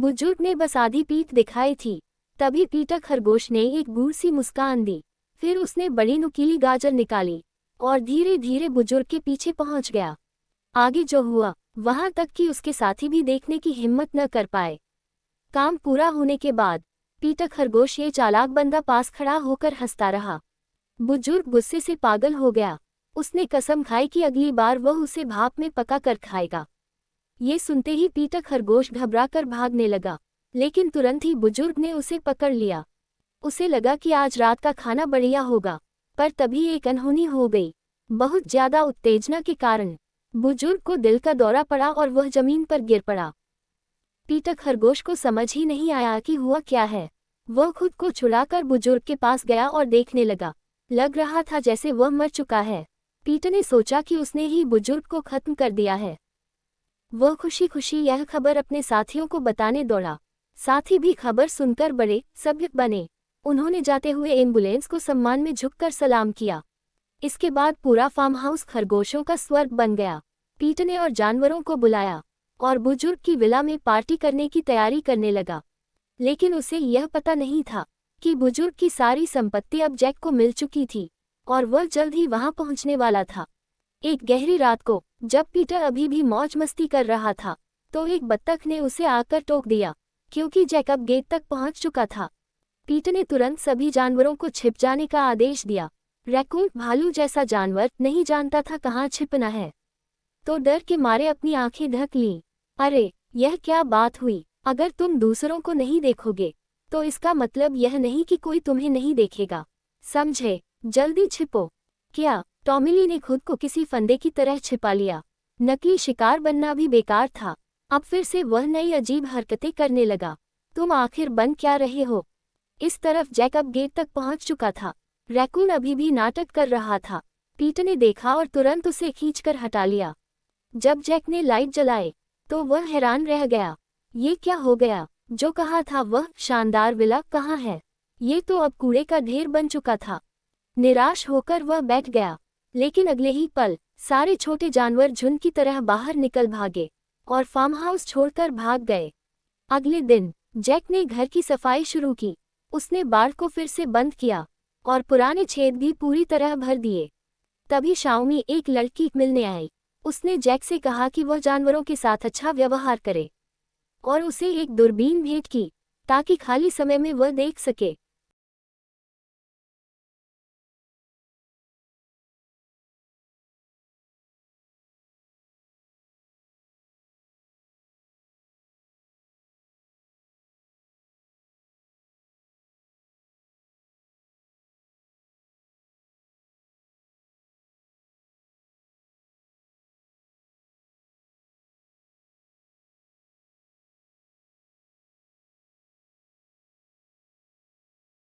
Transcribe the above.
बुजुर्ग ने बस आधी पीठ दिखाई थी। तभी पीटर खरगोश ने एक गूढ़ सी मुस्कान दी। फिर उसने बड़ी नुकीली गाजर निकाली और धीरे धीरे बुजुर्ग के पीछे पहुंच गया। आगे जो हुआ वहां तक कि उसके साथी भी देखने की हिम्मत न कर पाए। काम पूरा होने के बाद पीटर खरगोश ये चालाक बंदा पास खड़ा होकर हंसता रहा। बुजुर्ग गुस्से से पागल हो गया। उसने कसम खाई कि अगली बार वह उसे भाप में पका कर खाएगा। ये सुनते ही पीटर खरगोश घबराकर भागने लगा, लेकिन तुरंत ही बुजुर्ग ने उसे पकड़ लिया। उसे लगा कि आज रात का खाना बढ़िया होगा, पर तभी एक अनहोनी हो गई। बहुत ज्यादा उत्तेजना के कारण बुजुर्ग को दिल का दौरा पड़ा और वह जमीन पर गिर पड़ा। पीटर खरगोश को समझ ही नहीं आया कि हुआ क्या है। वह खुद को छुड़ाकर बुजुर्ग के पास गया और देखने लगा। लग रहा था जैसे वह मर चुका है। पीटर ने सोचा कि उसने ही बुजुर्ग को खत्म कर दिया है। वह खुशी खुशी यह खबर अपने साथियों को बताने दौड़ा। साथी भी खबर सुनकर बड़े सभ्य बने। उन्होंने जाते हुए एम्बुलेंस को सम्मान में झुककर सलाम किया। इसके बाद पूरा फार्म हाउस खरगोशों का स्वर्ग बन गया। पीटर ने और जानवरों को बुलाया और बुजुर्ग की विला में पार्टी करने की तैयारी करने लगा। लेकिन उसे यह पता नहीं था कि बुजुर्ग की सारी संपत्ति अब जैक को मिल चुकी थी और वह जल्द ही वहां पहुंचने वाला था। एक गहरी रात को जब पीटर अभी भी मौज मस्ती कर रहा था, तो एक बत्तख ने उसे आकर टोक दिया, क्योंकि जैक अब गेट तक पहुंच चुका था। पीटर ने तुरंत सभी जानवरों को छिप जाने का आदेश दिया। रैकून भालू जैसा जानवर नहीं जानता था कहाँ छिपना है, तो डर के मारे अपनी आंखें ढक लीं। अरे, यह क्या बात हुई? अगर तुम दूसरों को नहीं देखोगे तो इसका मतलब यह नहीं कि कोई तुम्हें नहीं देखेगा, समझे? जल्दी छिपो। क्या? टॉमिली ने खुद को किसी फंदे की तरह छिपा लिया। नकली शिकार बनना भी बेकार था। अब फिर से वह नई अजीब हरकतें करने लगा। तुम आखिर बन क्या रहे हो? इस तरफ जैक अब गेट तक पहुंच चुका था। रैकून अभी भी नाटक कर रहा था। पीटर ने देखा और तुरंत उसे खींचकर हटा लिया। जब जैक ने लाइट जलाए तो वह हैरान रह गया। ये क्या हो गया? जो कहा था वह शानदार विला कहाँ है? ये तो अब कूड़े का ढेर बन चुका था। निराश होकर वह बैठ गया। लेकिन अगले ही पल सारे छोटे जानवर झुंड की तरह बाहर निकल भागे और फार्म हाउस छोड़कर भाग गए। अगले दिन जैक ने घर की सफाई शुरू की। उसने बाड़ को फिर से बंद किया और पुराने छेद भी पूरी तरह भर दिए। तभी शाओमी एक लड़की मिलने आई। उसने जैक से कहा कि वह जानवरों के साथ अच्छा व्यवहार करे और उसे एक दूरबीन भेंट की ताकि खाली समय में वह देख सके